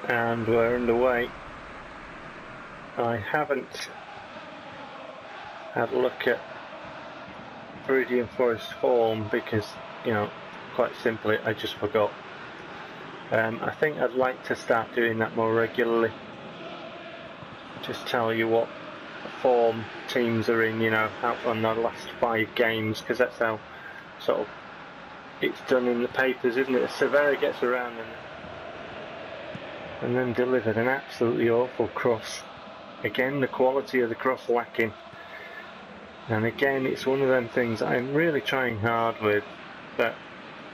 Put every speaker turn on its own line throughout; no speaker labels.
and we're underway. I haven't had a look at Viridian Forest form because, you know, quite simply I just forgot. I think I'd like to start doing that more regularly. Just tell you what form teams are in, you know, out on the last 5 games, because that's how sort of it's done in the papers, isn't it? Severa gets around and then delivered an absolutely awful cross. Again, the quality of the cross lacking. And again, it's one of them things I'm really trying hard with, but,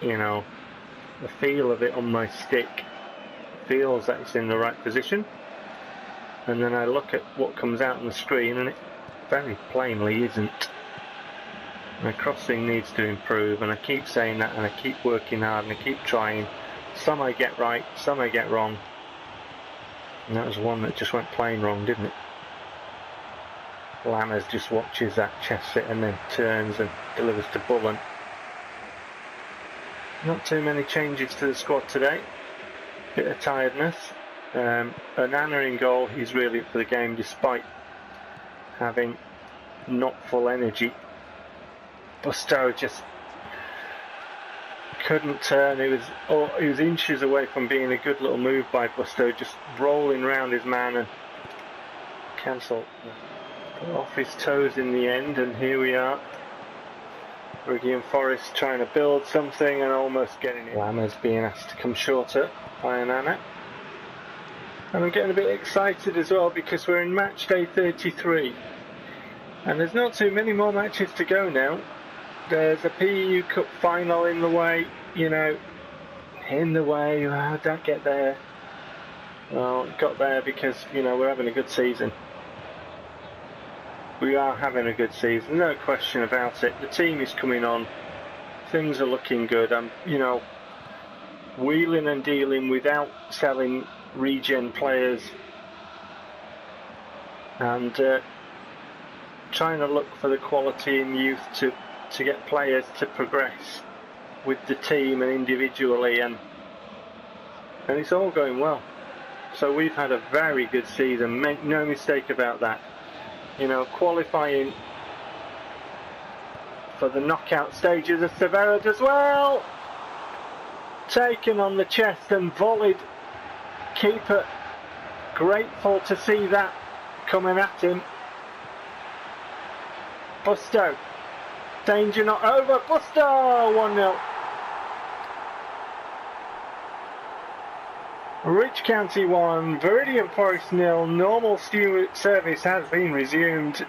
you know, the feel of it on my stick feels that it's in the right position. And then I look at what comes out on the screen and it very plainly isn't. My crossing needs to improve, and I keep saying that, and I keep working hard, and I keep trying. Some I get right, some I get wrong. And that was one that just went plain wrong, didn't it? Lammers just watches that chest sit and then turns and delivers to Bullen. Not too many changes to the squad today. Bit of tiredness. Onana in goal, he's really up for the game despite having not full energy. Busto just couldn't turn. He was inches away from being a good little move by Busto, just rolling round his man and cancelled off his toes in the end. And here we are, Viridian Forest trying to build something and almost getting it. Lammers being asked to come shorter by Onana. And I'm getting a bit excited as well because we're in match day 33 and there's not too many more matches to go now. There's a PEU Cup final in the way, you know, don't get there. Well, it got there because, you know, we're having a good season. We are having a good season, no question about it. The team is coming on, things are looking good. I'm, you know, wheeling and dealing without selling regen players and trying to look for the quality in youth to get players to progress with the team and individually, and it's all going well. So we've had a very good season, make no mistake about that. You know, qualifying for the knockout stages of Severa as well. Taken on the chest and volleyed. Keeper grateful to see that coming at him. Busto, danger not over. Busto, 1-0. Rich County 1, Viridian Forest 0. Normal service has been resumed.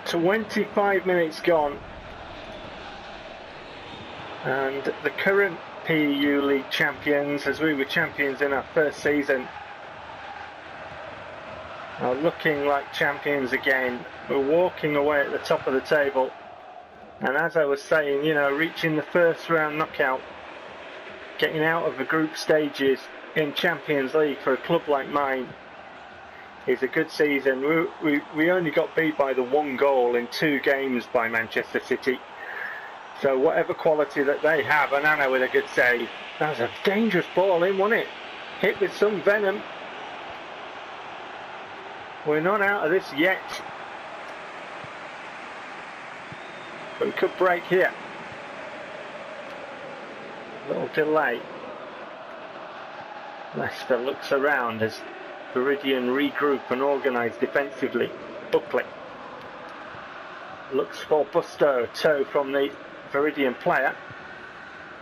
25 minutes gone. And the current PEU League champions, as we were champions in our first season, are looking like champions again. We're walking away at the top of the table. And as I was saying, you know, reaching the first round knockout, getting out of the group stages in Champions League for a club like mine is a good season. We only got beat by the 1 goal in 2 games by Manchester City. So whatever quality that they have, Onana with a good save. That was a dangerous ball in, wasn't it? Hit with some venom. We're not out of this yet. But we could break here. Little delay. Leicester looks around as Viridian regroup and organise defensively. Buckley looks for Busto. Toe from the Viridian player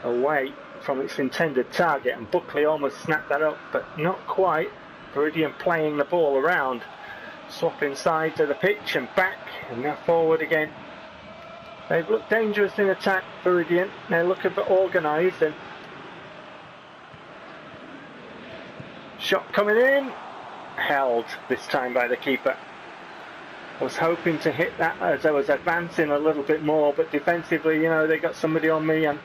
away from its intended target, and Buckley almost snapped that up, but not quite. Viridian playing the ball around, swapping sides of the pitch and back, and now forward again. They've looked dangerous in attack, Viridian. They're looking for organised, and shot coming in, held this time by the keeper. I was hoping to hit that as I was advancing a little bit more, but defensively, you know, they got somebody on me and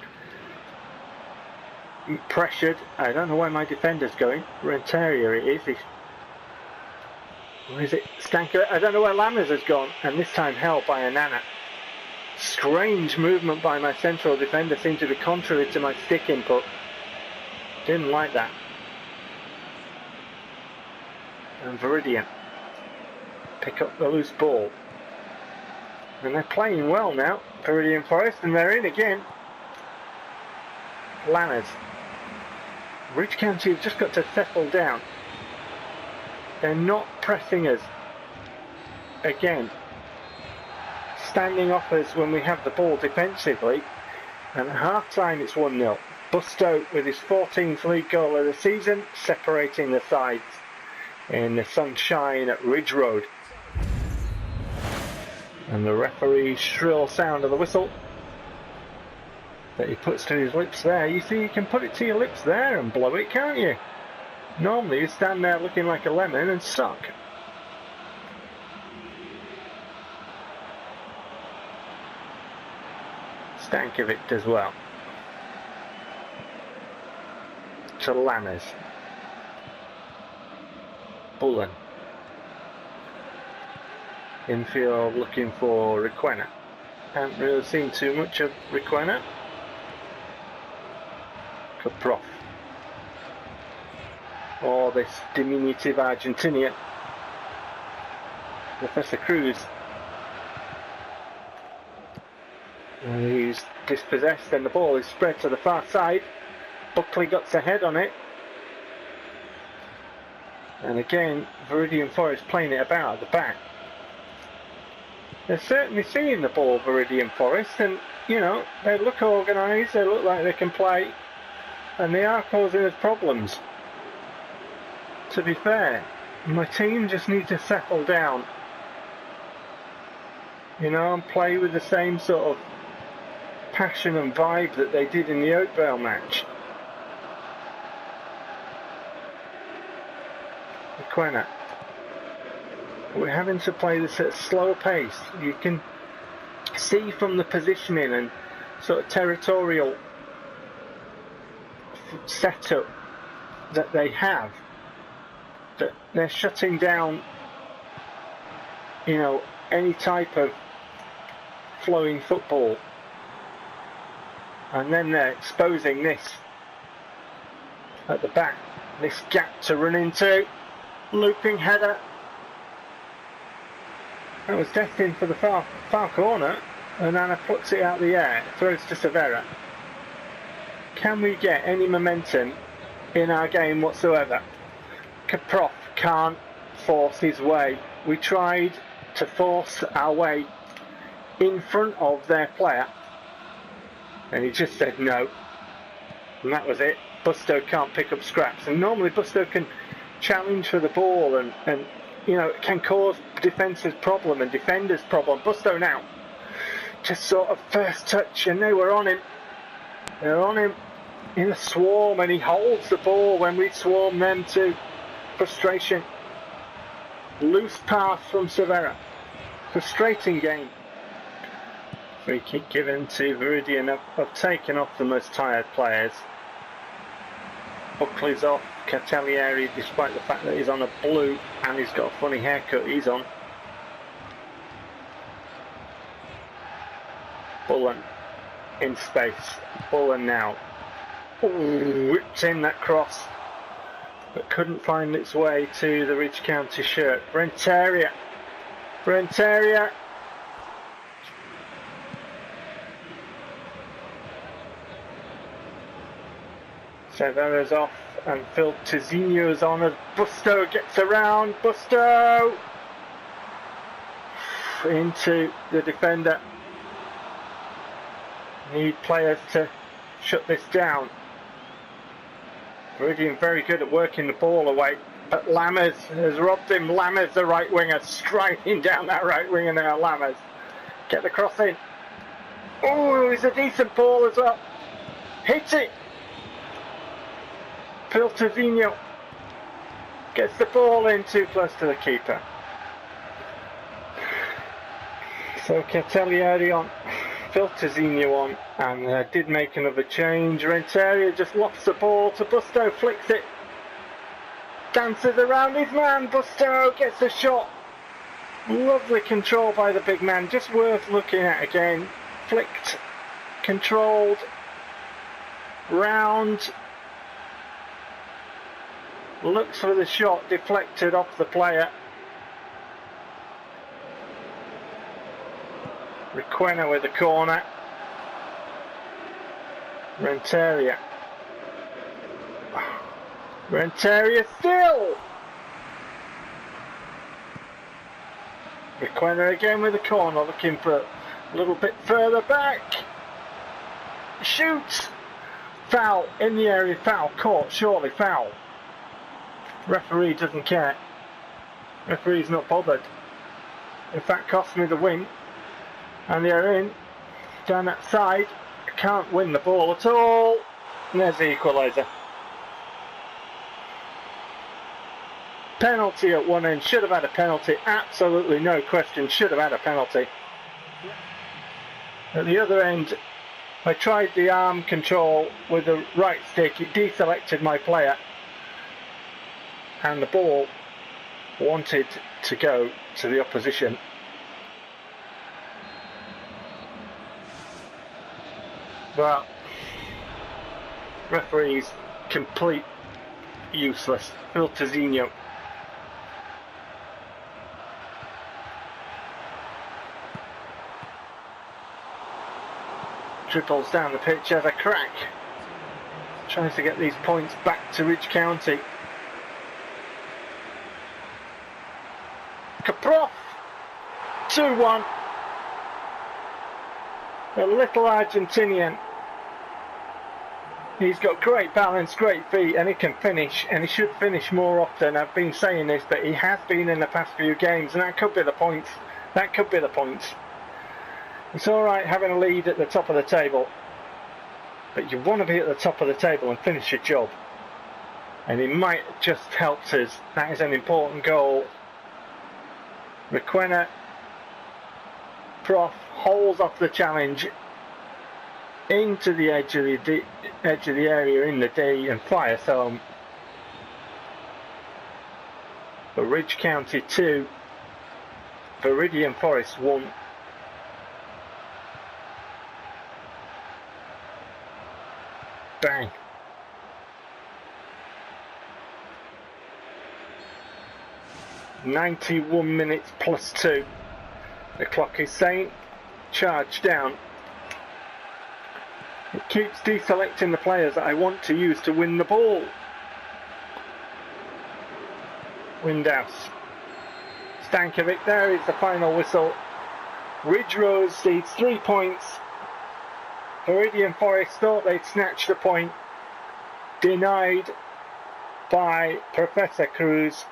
pressured. I don't know where my defender's going. Renteria it is. Or is it Stanker? I don't know where Lammers has gone, and this time held by Onana. Strange movement by my central defender, seemed to be contrary to my stick input. Didn't like that. And Viridian pick up the loose ball. And they're playing well now, Viridian Forest, and they're in again. Lammers. Ridge County have just got to settle down. They're not pressing us. Again, standing off us when we have the ball defensively. And at half time it's 1-0. Busto with his 14th league goal of the season, separating the sides in the sunshine at Ridge Road. And the referee's shrill sound of the whistle that he puts to his lips there. You see, you can put it to your lips there and blow it, can't you? Normally you stand there looking like a lemon and suck. Stankovic does well. To Lammers. Bullen. Infield looking for Requena. Haven't really seen too much of Requena. Kaproff. Or this diminutive Argentinian. Professor Cruz. And he's dispossessed and the ball is spread to the far side. Buckley got ahead on it. And again, Viridian Forest playing it about at the back. They're certainly seeing the ball, Viridian Forest, and, you know, they look organised, they look like they can play, and they are causing us problems. To be fair, my team just need to settle down, you know, and play with the same sort of passion and vibe that they did in the Oakvale match. Requena. We're having to play this at a slow pace. You can see from the positioning and sort of territorial setup that they have that they're shutting down, you know, any type of flowing football, and then they're exposing this at the back, this gap to run into. Looping header. That was destined for the far corner, and Anna puts it out the air, throws to Severa. Can we get any momentum in our game whatsoever? Kaproff can't force his way. We tried to force our way in front of their player, and he just said no. And that was it. Busto can't pick up scraps, and normally Busto can challenge for the ball and you know, it can cause defence's problem and defenders problem. Busto now just sort of first touch, and they were on him. They're on him in a swarm, and he holds the ball when we swarm them to frustration. Loose pass from Severa. Frustrating game. Free kick given to Viridian. Have taken off the most tired players. Buckley's off. Catalieri, despite the fact that he's on a blue and he's got a funny haircut, he's on. Bullen in space. Bullen now. Ooh, whipped in that cross, but couldn't find its way to the Ridge County shirt. Renteria. Renteria. Severa's off, and Phil Tizinho's on as Busto gets around. Busto into the defender. Need players to shut this down. Viridian very good at working the ball away, but Lammers has robbed him. Lammers, the right winger, striding down that right winger now. Lammers, get the cross in. Oh, it's a decent ball as well. Hits it. Phil Tizinho gets the ball in too close to the keeper. So Catalieri on, Phil Tizinho on, and did make another change. Renteria just lofts the ball to Busto, flicks it, dances around his man. Busto gets the shot. Lovely control by the big man, just worth looking at again. flicked, controlled, round, looks for the shot, deflected off the player. Requena with the corner. Renteria still! Requena again with the corner, looking for a little bit further back. Shoots! Foul in the area, foul caught, surely foul. Referee doesn't care. Referee's not bothered. In fact, cost me the win. And they're in. Down that side. I can't win the ball at all. And there's the equaliser. Penalty at one end. Should have had a penalty. Absolutely no question. Should have had a penalty. At the other end, I tried the arm control with the right stick. It deselected my player. And the ball wanted to go to the opposition. But referees complete useless. Filtezino. Triples down the pitch as a crack. Tries to get these points back to Ridge County. Kaproff! 2-1. The little Argentinian. He's got great balance, great feet, and he can finish, and he should finish more often. I've been saying this, but he has been in the past few games, and that could be the point. That could be the point. It's alright having a lead at the top of the table, but you want to be at the top of the table and finish your job. And he might have just helped us. That is an important goal. Requena, Prof holds off the challenge into the edge of the area in the D and fires home. For Ridge County 2, Viridian Forest 1. Bang. "91 minutes plus 2. The clock is saying charge down. It keeps deselecting the players that I want to use to win the ball. Windhouse. Stankovic, there is the final whistle. Ridge Rose seeds 3 points. Viridian Forest thought they'd snatch the point. Denied by Professor Cruz.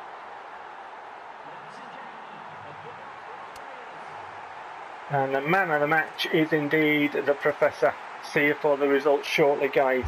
And the man of the match is indeed the Professor. See you for the results shortly, guys.